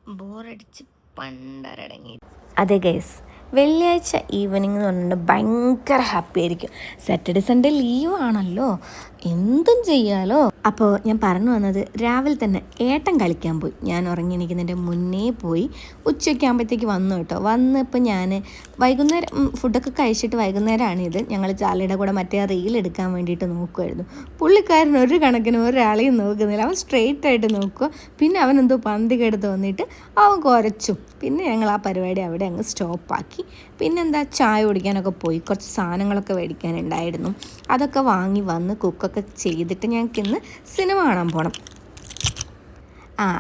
ബോറടിച്ച് പണ്ടരടങ്ങി. അതെ ഗൈസ്, വെള്ളിയാഴ്ച ഈവനിങ് എന്ന് പറഞ്ഞിട്ട് ഭയങ്കര ഹാപ്പി ആയിരിക്കും. സാറ്റർഡേ സൺഡേ ലീവ് ആണല്ലോ, എന്തും ചെയ്യാലോ. അപ്പോൾ ഞാൻ പറഞ്ഞു വന്നത്, രാവിലെ തന്നെ ഏട്ടൻ കളിക്കാൻ പോയി. ഞാൻ ഉറങ്ങി എണീക്കുന്നതിൻ്റെ മുന്നേ പോയി. ഉച്ചയ്ക്ക് ആകുമ്പോഴത്തേക്ക് വന്നു കേട്ടോ. വന്നപ്പോൾ ഞാൻ വൈകുന്നേരം ഫുഡൊക്കെ കഴിച്ചിട്ട് വൈകുന്നേരമാണിത്. ഞങ്ങൾ ചാലയുടെ കൂടെ മറ്റേ റീൽ എടുക്കാൻ വേണ്ടിയിട്ട് നോക്കുമായിരുന്നു. പുള്ളിക്കാരൻ ഒരു കണക്കിന് ഒരാളെയും നോക്കുന്നില്ല. അവൻ സ്ട്രെയിറ്റ് ആയിട്ട് നോക്കുക. പിന്നെ അവൻ എന്തോ പന്തി കേട് തോന്നിയിട്ട് അവൻ കുരച്ചു. പിന്നെ ഞങ്ങൾ ആ പരിപാടി അവിടെ അങ്ങ് സ്റ്റോപ്പാക്കി. പിന്നെന്താ, ചായ കുടിക്കാനൊക്കെ പോയി. കുറച്ച് സാധനങ്ങളൊക്കെ മേടിക്കാനുണ്ടായിരുന്നു. അതൊക്കെ വാങ്ങി വന്ന് കുക്കൊക്കെ ചെയ്തിട്ട് ഞങ്ങൾക്ക് ഇന്ന് സിനിമ കാണാൻ പോകണം.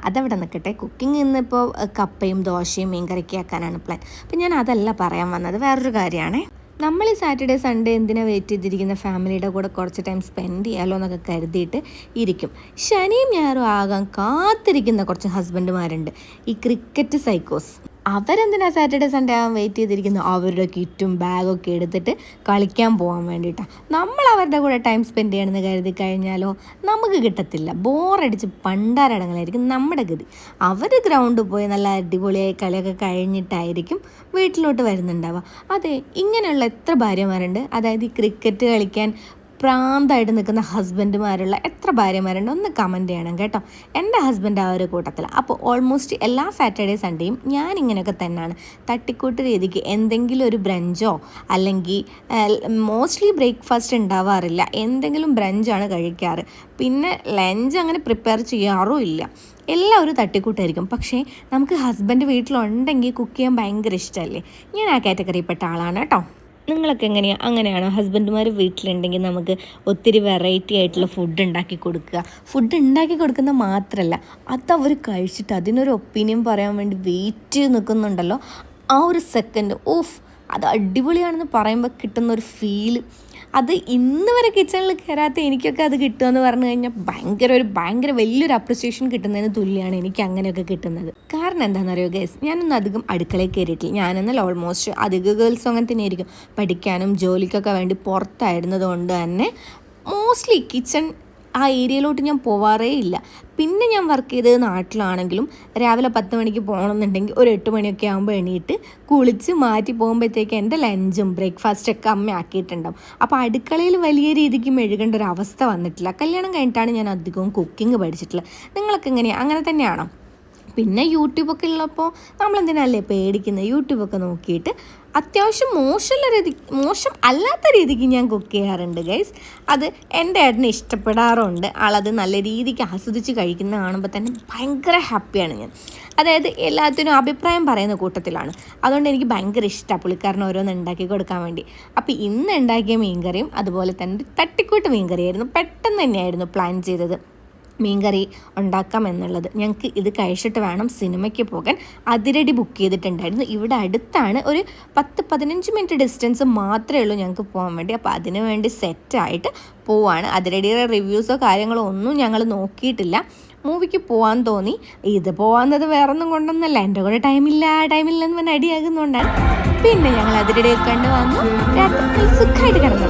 അതവിടെ നിൽക്കട്ടെ. കുക്കിംഗ് ഇന്നിപ്പോൾ കപ്പയും ദോശയും മീൻകറിക്ക് ആക്കാനാണ് പ്ലാൻ. അപ്പം ഞാൻ അതല്ല പറയാൻ വന്നത്, വേറൊരു കാര്യമാണ്. നമ്മൾ ഈ സാറ്റർഡേ സൺഡേ എന്തിനാ വെയിറ്റ് ചെയ്തിരിക്കുന്ന, ഫാമിലിയുടെ കൂടെ കുറച്ച് ടൈം സ്പെൻഡ് ചെയ്യാമല്ലോ എന്നൊക്കെ കരുതിയിട്ട് ഇരിക്കും. ശനിയും ഞായറും ആകാൻ കാത്തിരിക്കുന്ന കുറച്ച് ഹസ്ബൻഡുമാരുണ്ട്, ഈ ക്രിക്കറ്റ് സൈക്കോസ്. അവരെന്തിനാ സാറ്റർഡേ സൺഡേ ആവാൻ വെയിറ്റ് ചെയ്തിരിക്കുന്നത്? അവരുടെ കിറ്റും ബാഗൊക്കെ എടുത്തിട്ട് കളിക്കാൻ പോകാൻ വേണ്ടിയിട്ടാണ്. നമ്മൾ അവരുടെ കൂടെ ടൈം സ്പെൻഡ് ചെയ്യണമെന്ന് കരുതി കഴിഞ്ഞാലോ നമുക്ക് കിട്ടത്തില്ല. ബോറടിച്ച് പണ്ടാരടങ്ങളായിരിക്കും നമ്മുടെ ഗതി. അവർ ഗ്രൗണ്ടിൽ പോയി നല്ല അടിപൊളിയായി കളിയൊക്കെ കഴിഞ്ഞിട്ടായിരിക്കും വീട്ടിലോട്ട് വരുന്നുണ്ടാവുക. അതെ, ഇങ്ങനെയുള്ള എത്ര ഭാര്യമാരുണ്ട്, അതായത് ഈ ക്രിക്കറ്റ് കളിക്കാൻ പ്രാന്തായിട്ട് നിൽക്കുന്ന ഹസ്ബൻഡുമാരുള്ള എത്ര ഭാര്യമാരുണ്ട്, ഒന്ന് കമൻറ്റ് ചെയ്യണം കേട്ടോ. എൻ്റെ ഹസ്ബൻഡ് ആ ഒരു കൂട്ടത്തിൽ. അപ്പോൾ ഓൾമോസ്റ്റ് എല്ലാ സാറ്റർഡേ സൺഡേയും ഞാൻ ഇങ്ങനെയൊക്കെ തന്നെയാണ്. തട്ടിക്കൂട്ട് രീതിക്ക് എന്തെങ്കിലും ഒരു ബ്രഞ്ചോ അല്ലെങ്കിൽ മോസ്റ്റ്ലി ബ്രേക്ക്ഫാസ്റ്റ് ഉണ്ടാവാറില്ല, എന്തെങ്കിലും ബ്രഞ്ചാണ് കഴിക്കാറ്. പിന്നെ ലഞ്ച് അങ്ങനെ പ്രിപ്പയർ ചെയ്യാറും ഇല്ല. എല്ലാം ഒരു തട്ടിക്കൂട്ടായിരിക്കും. പക്ഷേ നമുക്ക് ഹസ്ബൻഡ് വീട്ടിലുണ്ടെങ്കിൽ കുക്ക് ചെയ്യാൻ ഭയങ്കര ഇഷ്ടമല്ലേ. ഞാൻ ആ കാറ്റഗറിയിൽപ്പെട്ട ആളാണ് കേട്ടോ. നിങ്ങളൊക്കെ അങ്ങനെയാണോ? ഹസ്ബൻഡുമാർ വീട്ടിലുണ്ടെങ്കിൽ നമുക്ക് ഒത്തിരി വെറൈറ്റി ആയിട്ടുള്ള ഫുഡ് ഉണ്ടാക്കി കൊടുക്കുക. ഫുഡ് ഉണ്ടാക്കി കൊടുക്കുന്ന മാത്രമല്ല, അതവർ കഴിച്ചിട്ട് അതിനൊരു ഒപ്പീനിയൻ പറയാൻ വേണ്ടി വെയിറ്റ് ചെയ്ത് നിൽക്കുന്നുണ്ടല്ലോ, ആ ഒരു സെക്കൻഡ് അത് അടിപൊളിയാണെന്ന് പറയുമ്പോൾ കിട്ടുന്ന ഒരു ഫീല്, അത് ഇന്ന് വരെ കിച്ചണിൽ കയറാത്ത എനിക്കൊക്കെ അത് കിട്ടുമെന്ന് പറഞ്ഞു കഴിഞ്ഞാൽ ഭയങ്കര വലിയൊരു അപ്രിസിയേഷൻ കിട്ടുന്നതിന് തുല്യമാണ് എനിക്ക് അങ്ങനെയൊക്കെ കിട്ടുന്നത്. കാരണം എന്താണെന്നറിയോ ഗൈസ്, ഞാനൊന്നും അധികം അടുക്കളയിൽ കയറിയിട്ടില്ല. ഞാനെന്നാൽ ഓൾമോസ്റ്റ് അധിക ഗേൾസും അങ്ങനെ തന്നെ ആയിരിക്കും. പഠിക്കാനും ജോലിക്കൊക്കെ വേണ്ടി പുറത്തായിരുന്നത് കൊണ്ട് തന്നെ മോസ്റ്റ്ലി കിച്ചൺ ആ ഏരിയയിലോട്ട് ഞാൻ പോവാറേ ഇല്ല. പിന്നെ ഞാൻ വർക്ക് ചെയ്തത് നാട്ടിലാണെങ്കിലും രാവിലെ 10 മണിക്ക് പോകണമെന്നുണ്ടെങ്കിൽ ഒരു 8 മണിയൊക്കെ ആകുമ്പോൾ എണീറ്റ് കുളിച്ച് മാറ്റി പോകുമ്പോഴത്തേക്ക് എൻ്റെ ലഞ്ചും ബ്രേക്ക്ഫാസ്റ്റൊക്കെ അമ്മ ആക്കിയിട്ടുണ്ടാവും. അപ്പോൾ അടുക്കളയിൽ വലിയ രീതിക്ക് മെഴുകേണ്ട ഒരു അവസ്ഥ വന്നിട്ടില്ല. കല്യാണം കഴിഞ്ഞിട്ടാണ് ഞാൻ അധികവും കുക്കിംഗ് പഠിച്ചിട്ടുള്ളത്. നിങ്ങളൊക്കെ എങ്ങനെയാണ്? അങ്ങനെ തന്നെയാണോ? പിന്നെ യൂട്യൂബൊക്കെ ഉള്ളപ്പോൾ നമ്മളെന്തിനല്ലേ പേടിക്കുന്നത്? യൂട്യൂബൊക്കെ നോക്കിയിട്ട് അത്യാവശ്യം മോശം അല്ലാത്ത രീതിക്ക് ഞാൻ കുക്ക് ചെയ്യാറുണ്ട് ഗൈസ്. അത് എൻ്റെ ഏട്ടന് ഇഷ്ടപ്പെടാറുണ്ട്. ആളത് നല്ല രീതിക്ക് ആസ്വദിച്ച് കഴിക്കുന്ന കാണുമ്പോൾ തന്നെ ഭയങ്കര ഹാപ്പിയാണ് ഞാൻ. അതായത് എല്ലാത്തിനും അഭിപ്രായം പറയുന്ന കൂട്ടത്തിലാണ്. അതുകൊണ്ട് എനിക്ക് ഭയങ്കര ഇഷ്ടമാണ് പുള്ളിക്കാരന് ഓരോന്ന് ഉണ്ടാക്കി കൊടുക്കാൻ വേണ്ടി. അപ്പോൾ ഇന്ന് ഉണ്ടാക്കിയ മീൻകറിയും അതുപോലെ തന്നെ തട്ടിക്കൂട്ട് മീൻകറിയായിരുന്നു. പെട്ടെന്ന് തന്നെയായിരുന്നു പ്ലാൻ ചെയ്തത് മീൻകറി ഉണ്ടാക്കാം എന്നുള്ളത്. ഞങ്ങൾക്ക് ഇത് കഴിച്ചിട്ട് വേണം സിനിമയ്ക്ക് പോകാൻ. അതിരടി ബുക്ക് ചെയ്തിട്ടുണ്ടായിരുന്നു. ഇവിടെ അടുത്താണ്, ഒരു 10-15 മിനിറ്റ് ഡിസ്റ്റൻസ് മാത്രമേ ഉള്ളൂ ഞങ്ങൾക്ക് പോകാൻ വേണ്ടി. അപ്പോൾ അതിനു വേണ്ടി സെറ്റായിട്ട് പോവാണ്. അതിരടിയുടെ റിവ്യൂസോ കാര്യങ്ങളോ ഒന്നും ഞങ്ങൾ നോക്കിയിട്ടില്ല. മൂവിക്ക് പോകാൻ തോന്നി. ഇത് പോകാന്നത് വേറൊന്നും കൊണ്ടൊന്നല്ല, എൻ്റെ കൂടെ ടൈമില്ലെന്ന് പറഞ്ഞ് അടിയാകുന്നതുകൊണ്ടാണ്. പിന്നെ ഞങ്ങൾ അതിരടിയൊക്കെ കണ്ട് വന്നു. രാത്രി സുഖമായിട്ട് കിടന്നു.